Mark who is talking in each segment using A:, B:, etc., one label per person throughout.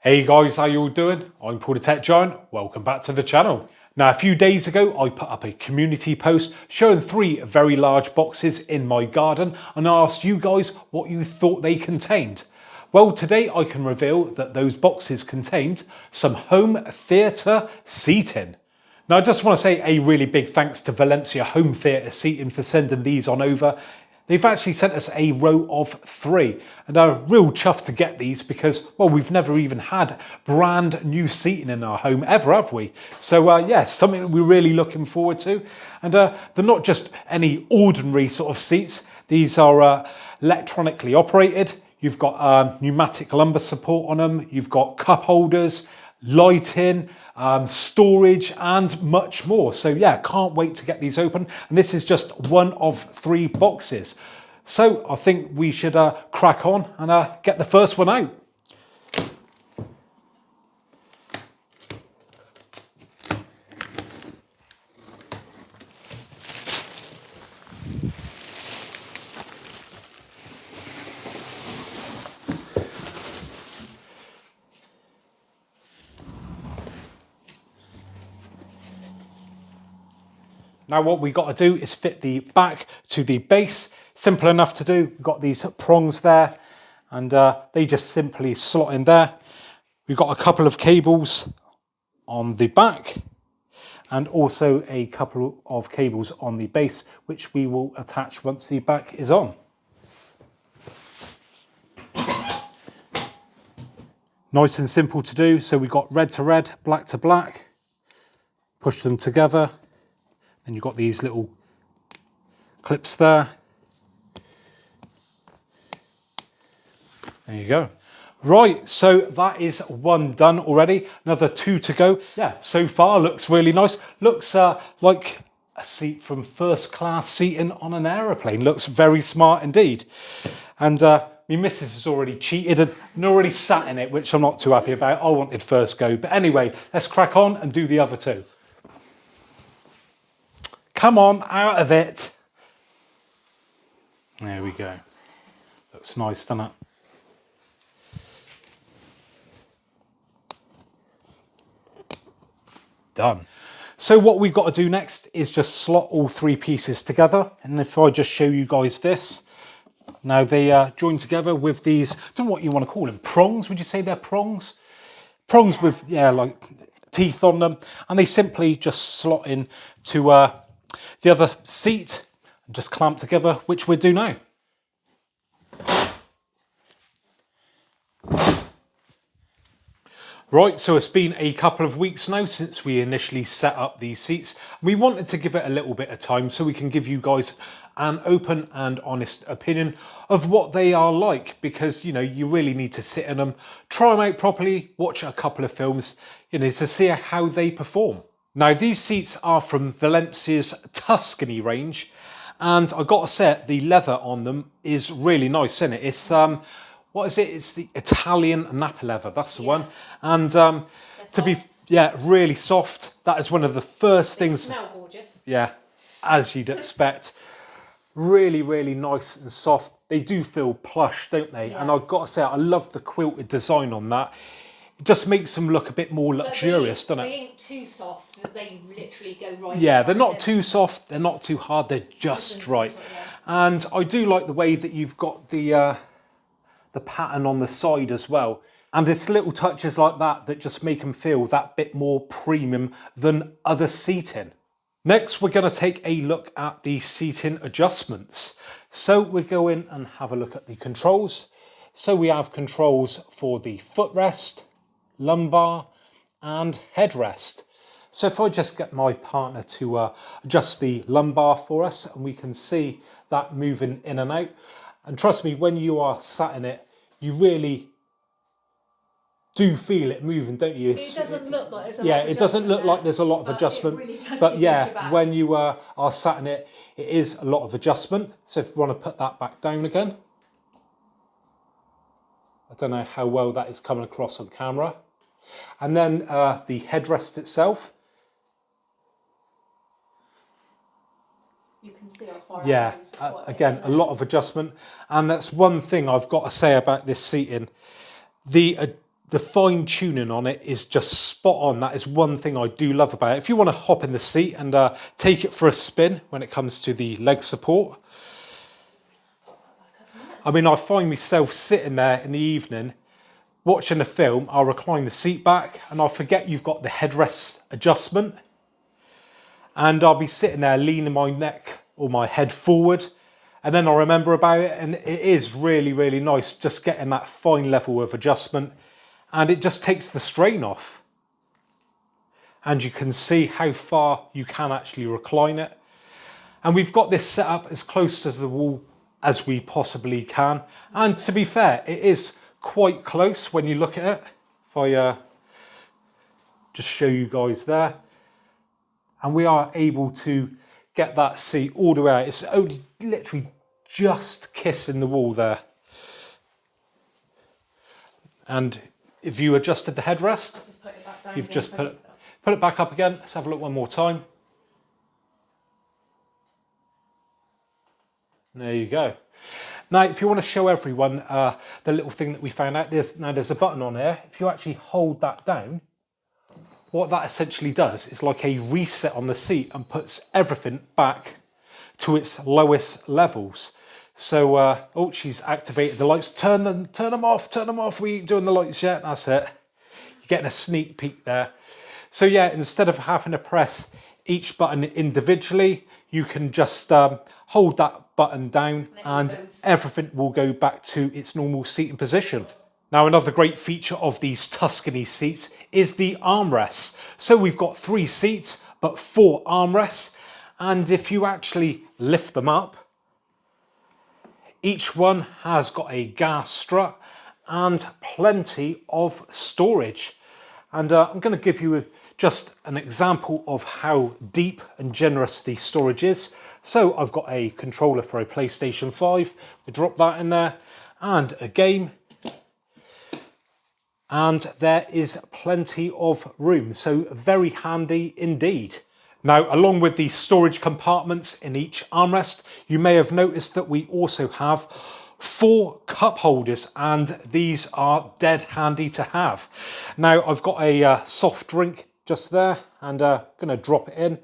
A: Hey guys, how you all doing? I'm Paul the Tech Giant. Welcome back to the channel. Now, a few days ago, I put up a community post showing 3 very large boxes in my garden and I asked you guys what you thought they contained. Well, today I can reveal that those boxes contained some home theatre seating. Now, I just want to say a really big thanks to Valencia Home Theatre Seating for sending these on over. They've actually sent us a row of 3 and I'm real chuffed to get these because, well, we've never even had brand new seating in our home ever, have we? So yes, something that we're really looking forward to. And they're not just any ordinary sort of seats. These are electronically operated. You've got pneumatic lumbar support on them. You've got cup holders, lighting, storage and much more. So yeah, can't wait to get these open. And this is just one of 3 boxes. So I think we should crack on and get the first one out. Now what we've got to do is fit the back to the base. Simple enough to do. We've got these prongs there and they just simply slot in there. We've got a couple of cables on the back and also a couple of cables on the base, which we will attach once the back is on. Nice and simple to do. So we've got red to red, black to black. Push them together. And you've got these little clips there. There you go. Right, so that is 1 done already. Another 2 to go. Yeah, so far looks really nice. Looks like a seat from first class seating on an aeroplane. Looks very smart indeed. And my missus has already cheated and already sat in it, which I'm not too happy about. I wanted first go. But anyway, let's crack on and do the other 2. Come on, out of it. There we go. Looks nice, doesn't it? Done. So what we've got to do next is just slot all 3 pieces together. And if I just show you guys this. Now they join together with these, I don't know what you want to call them, prongs? Would you say they're prongs? Prongs with, yeah, like teeth on them. And they simply just slot in to the other seat and just clamp together, which we'll do now. Right, so it's been a couple of weeks now since we initially set up these seats. We wanted to give it a little bit of time so we can give you guys an open and honest opinion of what they are like, because, you know, you really need to sit in them, try them out properly, watch a couple of films, you know, to see how they perform. Now, these seats are from Valencia's Tuscany range, and I got to say, the leather on them is really nice, isn't it? It's, what is it? It's the Italian Napa leather, that's the one. And to be, yeah, really soft. That is one of the first things. They smell gorgeous. Yeah, as you'd expect. Really, really nice and soft. They do feel plush, don't they? Yeah. And I've got to say, I love the quilted design on that. It just makes them look a bit more luxurious, doesn't it?
B: They ain't too soft, they literally go right.
A: Yeah, they're not too soft, they're not too hard, they're just right. And I do like the way that you've got the pattern on the side as well. And it's little touches like that that just make them feel that bit more premium than other seating. Next, we're going to take a look at the seating adjustments. So we'll go in and have a look at the controls. So we have controls for the footrest, lumbar and headrest. So if I just get my partner to adjust the lumbar for us, and we can see that moving in and out. And trust me, when you are sat in it, you really do feel it moving, don't you?
B: It doesn't look like there's a lot of adjustment.
A: Yeah, it doesn't look like there's a lot of adjustment.
B: Really
A: but yeah, when you are sat in it, it is a lot of adjustment. So if you want to put that back down again. I don't know how well that is coming across on camera. And then the headrest itself.
B: You can see how far
A: yeah, again, a lot of adjustment. And that's one thing I've got to say about this seating. The the fine tuning on it is just spot on. That is one thing I do love about it. If you want to hop in the seat and take it for a spin when it comes to the leg support. I mean, I find myself sitting there in the evening watching a film, I'll recline the seat back and I'll forget you've got the headrest adjustment. And I'll be sitting there leaning my neck or my head forward. And then I'll remember about it, and it is really, really nice just getting that fine level of adjustment. And it just takes the strain off. And you can see how far you can actually recline it. And we've got this set up as close to the wall as we possibly can. And to be fair, it is quite close when you look at it. If I just show you guys there. And we are able to get that seat all the way out. It's only literally just kissing the wall there. And if you adjusted the headrest, you've just put it back up again. Let's have a look one more time. There you go. Now, if you want to show everyone the little thing that we found out, there's a button on there. If you actually hold that down, what that essentially does is like a reset on the seat and puts everything back to its lowest levels. So, oh, she's activated the lights. Turn them off. We ain't doing the lights yet. That's it. You're getting a sneak peek there. So yeah, instead of having to press each button individually, you can just hold that button down and everything will go back to its normal seating position. Now, another great feature of these Tuscany seats is the armrests. So we've got 3 seats, but 4 armrests. And if you actually lift them up, each one has got a gas strut and plenty of storage. And I'm going to give you just an example of how deep and generous the storage is. So I've got a controller for a PlayStation 5. We drop that in there and a game. And there is plenty of room, so very handy indeed. Now, along with the storage compartments in each armrest, you may have noticed that we also have 4 cup holders, and these are dead handy to have. Now, I've got a soft drink just there, and going to drop it in.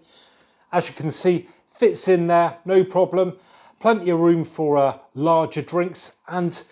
A: As you can see, fits in there, no problem. Plenty of room for larger drinks, and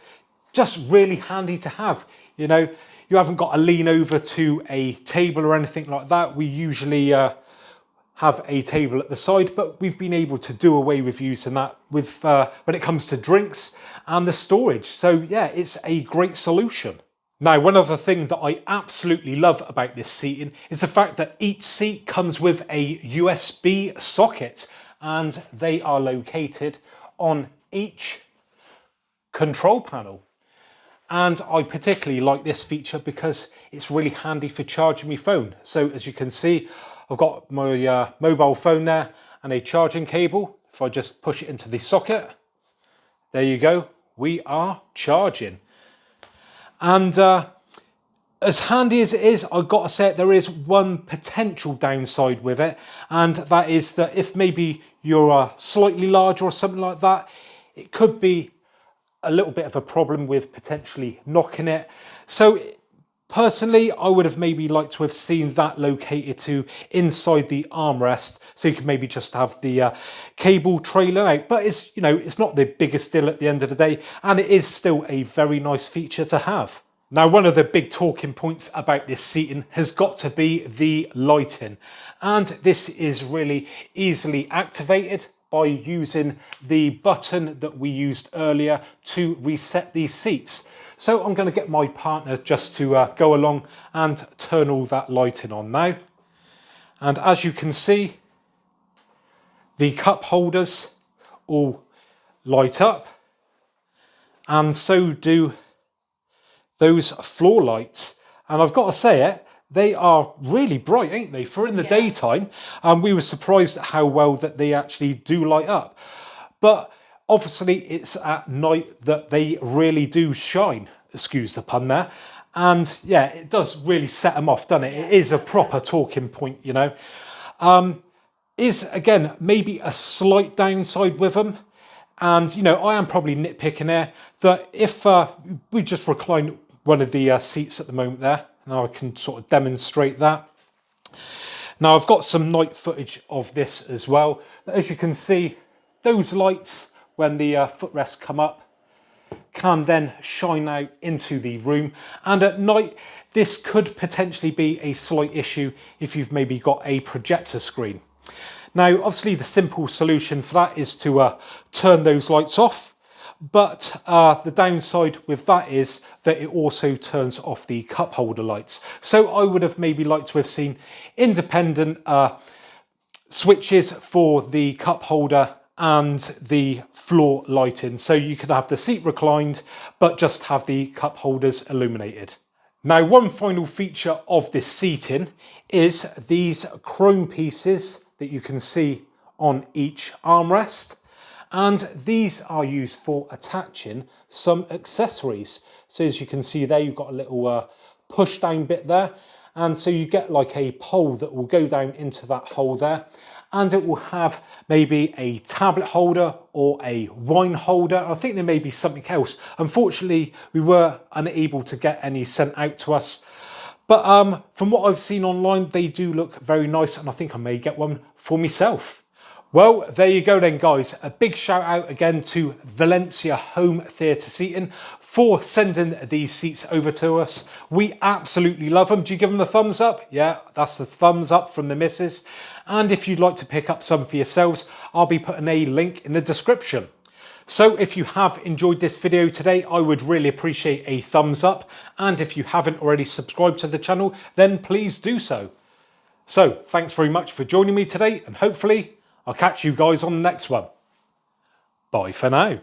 A: just really handy to have. You know, you haven't got to lean over to a table or anything like that. We usually have a table at the side, but we've been able to do away with using that with when it comes to drinks and the storage. So yeah, it's a great solution. Now, one other thing that I absolutely love about this seating is the fact that each seat comes with a USB socket, and they are located on each control panel. And I particularly like this feature because it's really handy for charging my phone. So as you can see, I've got my mobile phone there and a charging cable. If I just push it into the socket, there you go, we are charging. And as handy as it is, I've got to say there is one potential downside with it, and that is that if maybe you're slightly larger or something like that, it could be a little bit of a problem with potentially knocking it. So personally, I would have maybe liked to have seen that located to inside the armrest, so you could maybe just have the cable trailing out. But it's, you know, it's not the biggest deal at the end of the day, and it is still a very nice feature to have. Now, one of the big talking points about this seating has got to be the lighting, and this is really easily activated by using the button that we used earlier to reset these seats. So I'm going to get my partner just to go along and turn all that lighting on now. And as you can see, the cup holders all light up, and so do those floor lights. And I've got to say it, they are really bright, ain't they? For in the daytime, we were surprised at how well that they actually do light up. But obviously it's at night that they really do shine, excuse the pun there. And yeah, it does really set them off, doesn't it? It is a proper talking point, you know. Is, again, maybe a slight downside with them. And, you know, I am probably nitpicking here that if we just recline one of the seats at the moment there. Now I can sort of demonstrate that. Now I've got some night footage of this as well. As you can see, those lights, when the footrests come up, can then shine out into the room, and at night this could potentially be a slight issue if you've maybe got a projector screen. Now obviously the simple solution for that is to turn those lights off, but the downside with that is that it also turns off the cup holder lights. So I would have maybe liked to have seen independent switches for the cup holder and the floor lighting, so you could have the seat reclined but just have the cup holders illuminated. Now one final feature of this seating is these chrome pieces that you can see on each armrest, and these are used for attaching some accessories. So as you can see there, you've got a little push down bit there, and so you get like a pole that will go down into that hole there, and it will have maybe a tablet holder or a wine holder. I think there may be something else. Unfortunately, we were unable to get any sent out to us. But from what I've seen online, they do look very nice, and I think I may get one for myself. Well, there you go then, guys. A big shout out again to Valencia Home Theatre Seating for sending these seats over to us. We absolutely love them. Do you give them the thumbs up? Yeah, that's the thumbs up from the missus. And if you'd like to pick up some for yourselves, I'll be putting a link in the description. So if you have enjoyed this video today, I would really appreciate a thumbs up. And if you haven't already subscribed to the channel, then please do so. So thanks very much for joining me today, and hopefully I'll catch you guys on the next one. Bye for now.